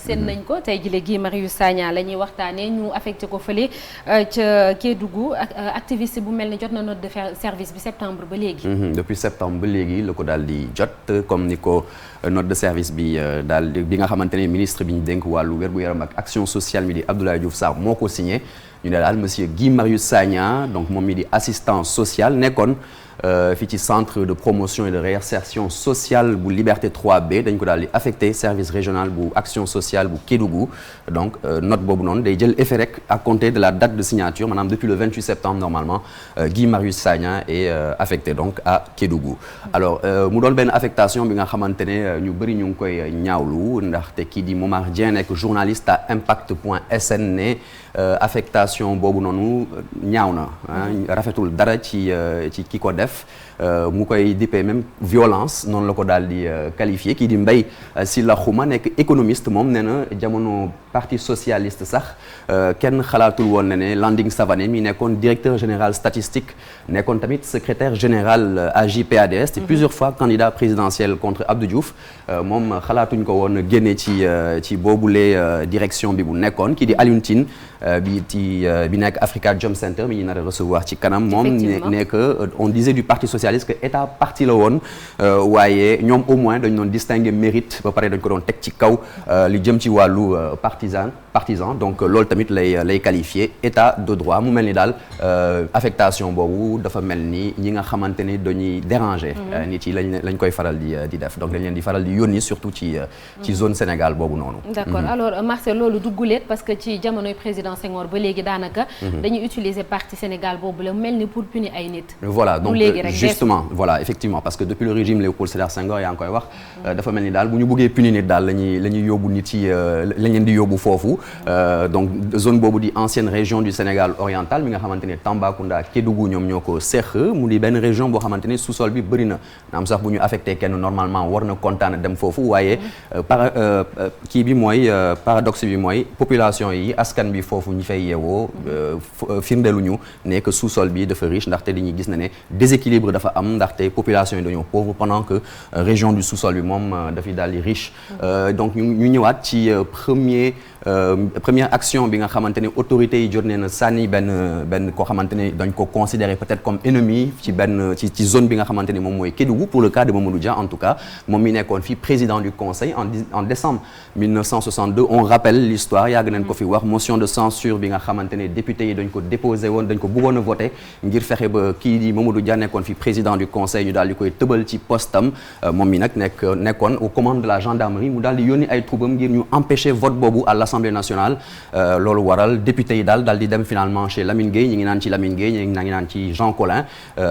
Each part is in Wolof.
seen nañ ko tey jii Guy Marius Sagna la ñuy waxtaanee ñu affecté ko fële ca Kédougou activiste bu mel ni jot na note de service bi septembre ba léegi. depuis septembre ba léegi la ko daal di jot comme ni ko note de service bi daal bi nga xamante ne ministre bi ñu dénk wàllu wér-gu-yaram ak action sociale mi di Abdoulaye Diouf Sarr moo ko signé ñu ne daal monsieur Guy Marius Sagna donc moom mi di assistant social nekkoon. fii ci centre de promotion et de réinsertion sociale bu Liberté 3B dañ ko daal di affecté service régional bu action sociale bu Kédougou donc note boobu noonu day jël effet rek à compter de la date de signature maanaam depuis le 28 septembre normalement Guy Marius Sagna est affecté donc à Kédougou. alors mu doon benn affectation bi nga xamante ne ñu bëri ñu ngi koy ñaawlu ndaxte kii di Momar Dieng nekk journaliste à impact.sn ne affectation boobu noonu ñaaw na rafetul dara ci ki ko def. mu koy dippee même violence noonu la ko daal di qualifié kii di Mbaye Sylla Khouma nekk économiste moom nee na jamono parti socialiste sax kenn xalaatul woon ne Landing Savané mi nekkoon directeur général statistique nekkoon tamit secrétaire général AJ/PADS te plusieurs fois candidat présidentiel contre Abdou Diouf moom xalaatuñ ko woon génne ci boobule direction bi bu nekkoon kii di Alioune Tine bi nekk Africa Jom Center mi ñu nar a recevoir ci kanam moom ne que on disait du parti socialiste que état parti la woon waaye ñoom au moins dañ doon distinguer mérite ba pare dañ ko doon teg ci kaw li jëm ci wàllu partisan donc loolu tamit lay qualifié état de droit mu mel ni daal affectation boobu dafa mel ni ñi nga xamante ni dañuy déranger nit yi lañ koy faral di def donc dañ leen di faral di yónni surtout ci zone Sénégal boobu noonu. d'accord alors Marcel loolu du guléet parce que ci jamonoy président Senghor ba léegi daanaka dañuy utiliser parti Sénégal boobu la mel ni pour punir ay nit. voilà donc justement voilà effectivement parce que depuis le régime Léopold Sédar Senghor yaa ngi koy wax dafa mel ni daal bu ñu bëggee punir nit daal la ñuy yóbbu nit yi lañ leen di yóbbu foofu donc zone boobu di ancienne région du Sénégal oriental mi nga xamante ne Tambacounda Kédougou ñoom ñoo ko seq mu di benn région boo xamante ne sous-sol bi bëri na am sax bu ñu affecté kenn normalement war na kontaan dem foofu waaye kii bi mooy paradoxe bi mooy population yi askan bi foofu ñi fay yeewoo firndeluñu ne que sous-sol bi dafa riche ndaxte dañuy gis ne déséquilibre dafa am ndaxte population yi dañoo pauvre pendant que région du sous-sol bi moom dafay daal di riche donc ñu ñëwaat ci première action bi nga xamante ne autorités yi jot nee na sànni benn koo xamante ne dañ ko considérer peut-être comme ennemi ci zone bi nga xamante ne moom mooy Kédougou pour le cas de Mamadou Dia en tout cas moom mi nekkoon fii président du conseil en décembre 1962 on rappelle l'histoire yàgg nañ ko fi wax motion de censure bi nga xamante ne député yi dañ ko déposé woon dañ ko bëggoon a voté ngir fexe ba kii di Mamadou Dia nekkoon fi président du conseil ñu daal di koy tëbal ci postam moom mi nag nekkoon aux commandes de la gendarmerie mu daal di yónni ay troupam ngir ñu empêcher vote boobu à l'Assemblée nationale loolu waral député yi daal di dem finalement chez Lamine Gueye ñi ngi naan ci Lamine Gueye ñi ngi naan ci Jean Collin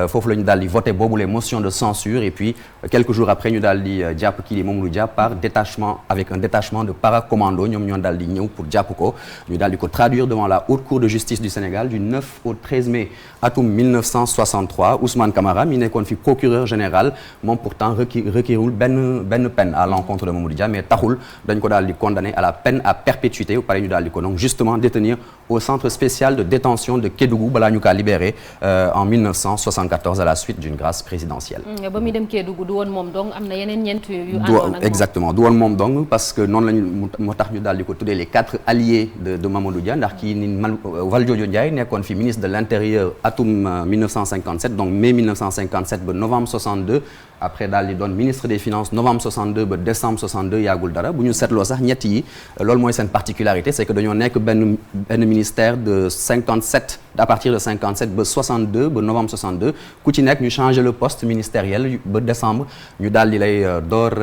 foofu la ñu daal di voté boobu les motions de censure et puis quelques jours après ñu daal di jàpp kii di Mamadou Dia par détachement avec un détachement de paracommando ñoom ñoo daal di ñëw pour jàpp ko ñu daal di ko traduire devant la haute cour de justice du Sénégal du 9 au 13 mai atum 1963 Ousmane Camara mi nekkoon fi procureur général moom pourtant requérul benn peine à l'encontre de Mamadou Dia mais taxul dañ ko daal di condamné à la peine à perpétuité pare ñu daal di ko donc justement détenir au centre spécial de détention de Kédougou balaa ñu kaa libéré en 1974 à la suite d'une grâce présidentielle. ba muy dem Kédougou du woon moom dong am na yeneen ñeent yu àndoon ak exactement du woon moom dong parce que noonu lañu moo tax ñu daal di ko tuddee les 4 alliés de Mamadou Dia ndax kii ni Valdiodio Ndiaye nekkoon fi ministre de l'intérieur atum 1957 donc mai 1957 ba novembre 62 après daal di doon ministre des finances novembre 62 ba décembre 62 yaagul dara bu ñu seetloo sax ñett yi loolu mooy seen particularité c'est que dañoo nekk benn ministère de 57 à partir de 57 ba 62 ba novembre 62 ku ci nekk ñu changer le poste ministériel ba décembre ñu daal di lay door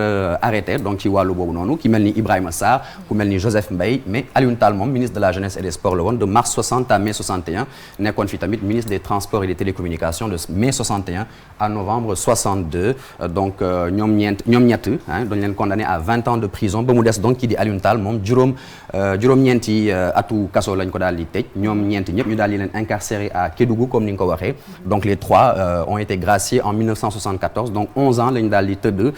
arrêté donc ci wàllu boobu noonu ki mel ni Ibrahima Sarr ku mel ni Joseph Mbaye mais Alioune Tall moom ministre de la jeunesse et des sports la woon de mars 60 à mai 61 nekkoon fi tamit ministre des transports et des télécommunications de mai 61 à novembre 62 donc ñoom ñett dañ leen condamné à 20 ans de prison ba mu des donc kii di Alioune Tall moom juróom-ñeenti atu kaso lañ ko daal di tëj ñoom ñeenti ñëpp ñu daal di leen incarcéré à Kédougou comme ni nga ko waxee donc les trois ont été graciés en 1974 donc 11 ans lañ daal di tëdd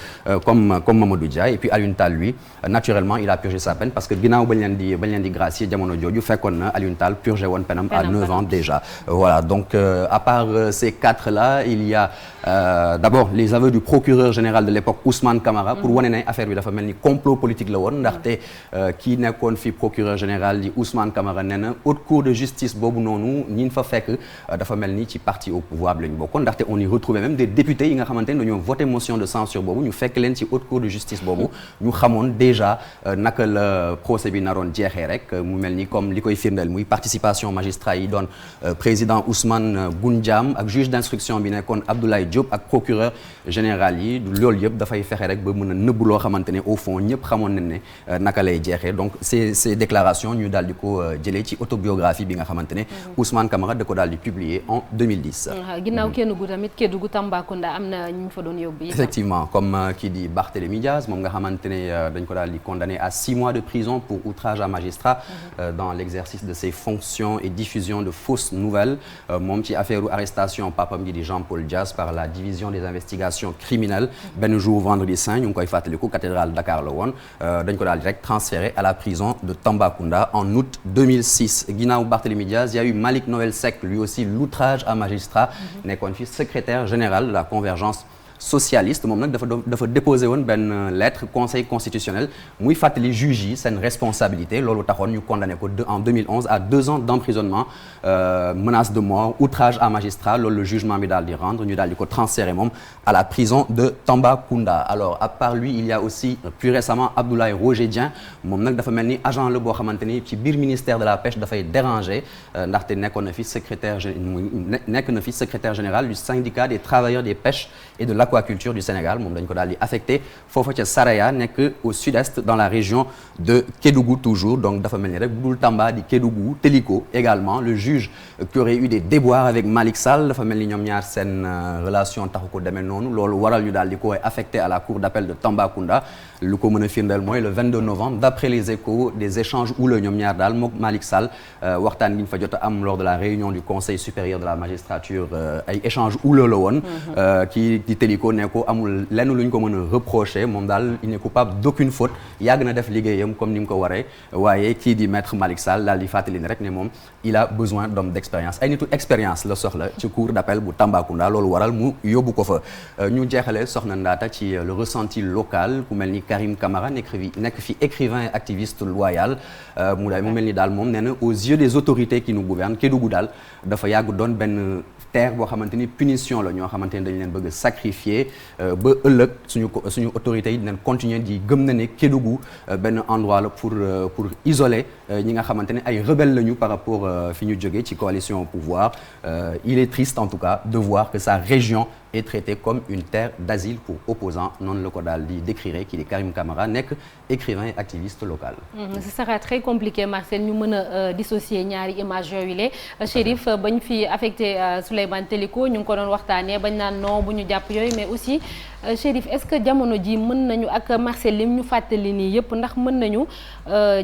comme Mamadou Dia et puis Alioune Tall lui naturellement il a purgé sa peine parce que ginnaaw bañ leen di gracier jamono jooju fekkoon na Alioune Tall purgé woon penam à 9 ans déjà voilà donc à part ces quatre là il y a d'abord les aveux du procureur général de l'époque Ousmane Camara pour wane ne affaire bi dafa mel ni complot politique la woon ndaxte kii nekkoon fi procureur général di Ousmane Camara nee na haute cour de justice boobu noonu ñi fa fekk dafa mel ni ci parti au pouvoir bi la ñu bokkoon ndaxte on y retrouvait même des députés yi nga xamante ne dañoo voté motion de censure boobu ñu fekk leen ci haute cour de justice boobu ñu xamoon déjà naka la procès bi naroon jeexee rek mu mel ni comme li koy firndeel muy participation magistrat yi doon président Ousmane Goundiam ak juge d'instruction bi nekkoon Abdoulaye Diop ak procureur général yi loolu yëpp dafay fexe rek ba mën a nëbb loo xamante ne au fond ñëpp xamoon nañ ne naka lay jeexee donc ces déclarations ñu daal di ko jëlee ci autobiographie bi nga xamante ne Ousmane Camara da ko daal di publier en 2010. ginnaaw Kédougou tamit Kédougou Tambacounda am na ñu fa doon yóbbu. effectivement comme kii di Barthélémy Diaz moom nga xamante ne dañ ko daal di condamné à 6 mois de prison pour outrage à magistrat dans l'exercice de ses fonctions et diffusion de fausses nouvelles moom ci affaire arrestation papam bi di Jean-Paul Diaz par la division des investigations criminelles benn jour vendredi saint ñu ngi koy fàttaliku cathédrale Dakar la woon dañ ko daal di rek transféré à la prison de Tambacounda en août 2006 ginnaaw Barthélémy Diaz il y a eu Malick Noël Seck lui aussi l'outrage à magistrat nekkoon fi secrétaire général de la convergence socialiste moom nag dafa déposé woon benn lettre conseil constitutionnel muy fàttali juge yi seen responsabilité loolu taxoon ñu condamné ko en 2011 à 2 ans d'emprisonnement menace de mort outrage à magistrat loolu le jugement bi daal di rendre ñu daal di ko transféré moom à la prison de Tambacounda alors à part lui il y a aussi plus récemment Abdoulaye Roger Dieng moom nag dafa mel ni agent la boo xamante ni ci biir ministère de la pêche dafay déranger ndaxte nekkoon na fi secrétaire général du syndicat des travailleurs des pêches et de l'aquaculture du Sénégal moom dañ ko daal di affecté foofa ca Saraya nekk au sud-est dans la région de Kédougou toujours donc dafa mel ni rek bu dul Tamba di Kédougou Téliko également le juge qui aurait eu des déboires avec Malick Sall dafa mel ni ñoom ñaar seen relation taxu ko demee noonu loolu waral ñu daal di koy affecté à la cour d'appel de Tambacounda lu ko mën a firndeel mooy le 22 novembre d'après les échos des échanges houleux ñoom ñaar daal mook Malick Sall waxtaan gi ñu fa jot a am lors de la réunion du conseil supérieur de la magistrature ay échanges houleux la woon kii di Téliko ne ko amul lenn lu ñu ko mën a reprocher moom daal il n'est coupable d'aucune faute yàgg na def liggéeyam comme ni mu ko waree waaye kii di maître Malick Sall daal di fàttali ne rek ne moom il a besoin d'hommes d'expérience ay nitu expérience la soxla ci cour d'appel bu Tambacounda loolu waral mu yóbbu ko fa ñu jeexale soxna Ndaata ci le ressenti local ku mel ni Karim Camara nekk fi écrivain et activiste loyal mu mel ni daal moom nee na aux yeux des autorités qui nous gouvernent Kédougou daal dafa yàgg doon benn terre boo xamante ni punition la ñoo xamante ni dañ leen bëgg sacrifier ba ëllëg suñu autorités yi dinañ continuer di gëm na ne Kédougou benn endroit la pour isoler ñi nga xamante ne ay rebelles lañu par rapport fi ñu jógee ci coalition au pouvoir il est triste en tout cas de voir que sa région est traitée comme une terre d'asile pour opposants noonu la ko daal di décrire kii di Karim Camara nekk écrivain et activiste local. Ce sera très compliqué Marcel ñu mën a dissocier ñaari images yooyu la Chérif bañ fi affecté Souleymane Téliko ñu ngi ko doon waxtaanee bañ naan non bu ñu jàpp yooyu mais aussi Chérif est-ce que jamono ji mën nañu ak Marcel lim ñu fàttali nii yëpp ndax mën nañu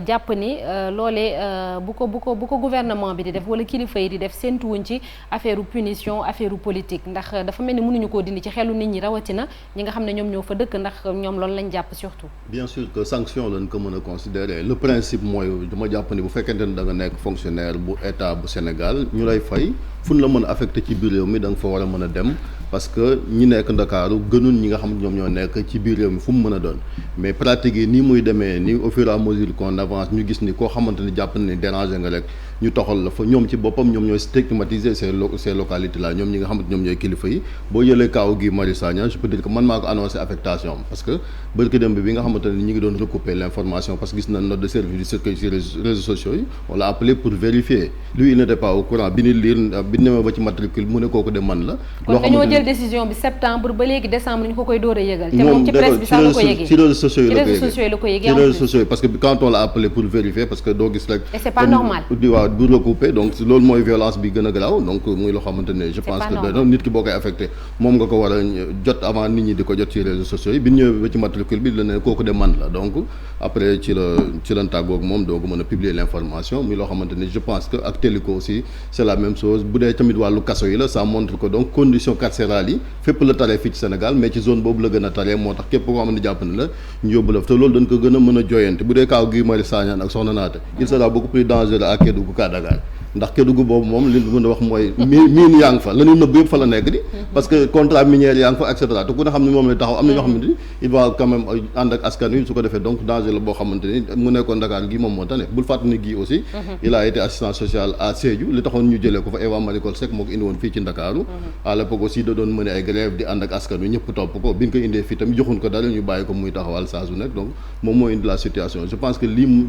jàpp ni loolee bu ko gouvernement bi di def wala kilifa yi di def séntuwuñ ci affaire punition affaire politique ndax dafa mel ni mënuñu koo dindi ci xelu nit ñi rawatina ñi nga xam ne ñoom ñoo fa dëkk ndax ñoom loolu lañ jàpp surtout. Bien sûr que sanction lañ ko mën a considérer le principe mooy dama jàpp ni bu fekkente ne da nga nekk fonctionnaire bu état bu Sénégal ñu lay fay fu ñu la mën a affecté ci biir réew mi da nga fa war a mën a dem parce que ñi nekk Ndakaaru gënul ñi nga xam ñoom ñoo nekk ci biir réew mi fu mu mën a doon mais pratique yi nii muy demee ni au fur et à mesure qu'on avance ñu gis ni koo xamante ni jàpp na ni déranger nga rek ñu toxal la fa ñoom ci boppam ñoom ñooy stigmatiser ces localités là ñoom ñi nga xamante ñoom ñooy kilifa yi boo jëlee kaaw gi Marius Sagna je peux dire que man maa ko annoncé affectation parce que bërki dem bi nga xamante ne ñi ngi doon recouper l'information parce que gis na note de service du circuit ci réseaux sociaux yi on l'a appelé pour vérifier lui il n'était pas au courant bi ni liir bi demee ba ci matricule mu ne kooku de man la kon dañoo jël décision bi septembre ba léegi décembre ñu ko koy door a yëgal te moom ci presse bi sax la ko yëgee ci réseaux sociaux yi la ko yëgee ci réseaux sociaux yi parce que quand on l'a appelé pour vérifier parce que doo gis rek et c'est pas normal di waaw bu recouper donc loolu mooy violence bi gën a garaaw donc muy loo xamante ne je pense que nit ki boo koy affecté moom nga ko war a jot avant nit ñi di ko jot ci réseaux sociaux yi bi ñëwee ba ci matricule bi la ne kooku de man la donc après ci la tàggoog moom doo ko mën a publier l'information muy loo xamante ne je pense que ak Téliko aussi c'est la même chose bu dee tamit wàllu kaso yi la ça montre que donc conditions carcérales yi fépp la taree fii ci Sénégal mais ci zone boobu la gën a taree moo tax képp koo xam ne jàpp na la ñu yóbbu la te loolu dañ ko gën a mën a jooyante bu dee kaaw Guy Marius Sagna ak Soxna Naata il sera beaucoup plus dangereux à Kédougou qu'à Dakar ndax Kédougou boobu moom li mën a wax mooy miin yaa ngi fa la ñu nëbb yëpp fa la nekk di parce que contrat minière yaa ngi fa et cetera te ku ne xam ne moom la taxaw am na ñoo xamante ni il va quand même ànd ak askan wi su ko defee donc danger la boo xamante ni mu nekkoon Dakar gi moom moo tane bul fàttali ni gii aussi il a été assistant social à Sédhiou li taxoon ñu jëlee ko fa Eva Marie Coll Seck moo ko indi woon fii ci Ndakaaru à l'époque aussi da doon mëne ay grève di ànd ak askan wi ñëpp topp ko bi ñu ko indee fii tamit joxuñ ko dara ñu bàyyi ko muy taxawal saa su nekk donc moom moo indi la situation je pense que lii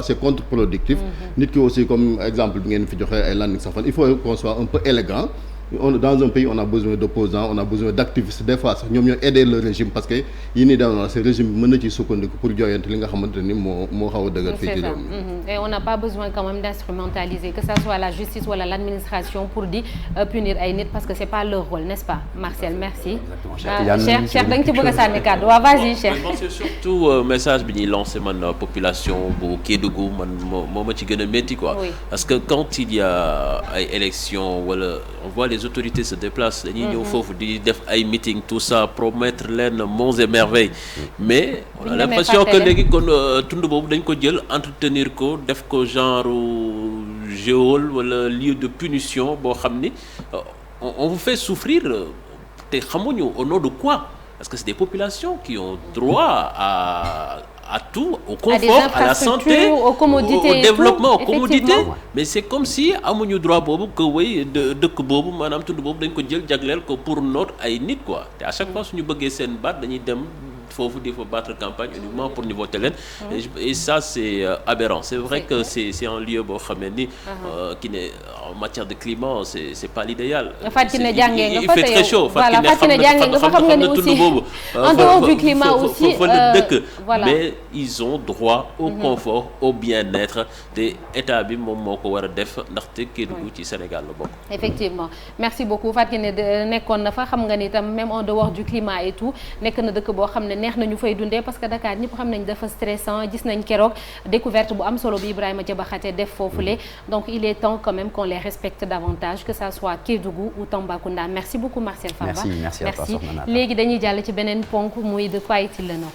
c'est contre-productif nit ki aussi comme exemple bi ngeen fi joxee ay landing sax fan il faut qu'on soit un peu élégant dans un pays on a besoin d'opposants on a besoin d'activistes des fois sax ñoom ñoo aider le régime parce que yi ni dem na ce régime bi mën na ci sukkandiku pour jooyante li nga xamante ni moo xaw a dëgër fii ci réew mi et on n'a pas besoin quand même d'instrumentaliser que ça soit la justice wala l'administration pour di punir ay nit parce que c'est pas leur rôle n'est-ce pas Martial merci Cheikh da nga ci bëgg a sànni kàddu waaw vas-y Cheikh c'est surtout message bi ñuy lancé man population bu Kédougou man moo ma ci gën a métti quoi parce que quand il y a ay élections wala on voit les autorités se déplacent dañuy ñëw foofu di def ay meeting tout ça promettre leen monts et merveilles mais on a l'impression que léegi kon tund boobu dañ ko jël entretenir ko def ko genre geôle wala lieu de punition boo xam ni on vous fait souffrir te xamuñu au nom de quoi parce que c'est des populations qui ont droit à tout, au confort, à la santé, aux commodités, au développement, aux commodités. Mais c'est comme si amuñu droit boobu que way dëkk boobu maanaam tund boobu dañ ko jël jagleel ko pour noot ay nit quoi te à chaque fois suñu bëggee seen baat dañuy dem foofu di fa battre campagne uniquement pour ñu voter leen et ça c'est aberrant c'est vrai que c'est un lieu boo xam ne ni qui ne en matière de climat c'est pas l'idéal il fait très chaud Fatou Kiné jàngee nga fa xam nga ni aussi en dehors du climat aussi fa la dëkk mais ils ont droit au confort au bien-être te état bi moom moo ko war a def ndaxte Kédougou ci Sénégal la bokk effectivement merci beaucoup Fatou Kiné nekkoon na fa xam nga ni tam même en dehors du climat et tout nekk na dëkk boo xam ne neex nañu fay dundee parce que Dakar ñëpp xam nañ dafa stressant gis nañ keroog découverte bu am solo bi Ibrahima Diabakhate def foofule donc il est temps quand même qu'on les respecte davantage que ça soit Kédougou ou Tambacounda merci beaucoup Martial Famba merci à toi Sokhna Nata léegi dañuy jàll ci beneen ponk muy de quoi est-il le nom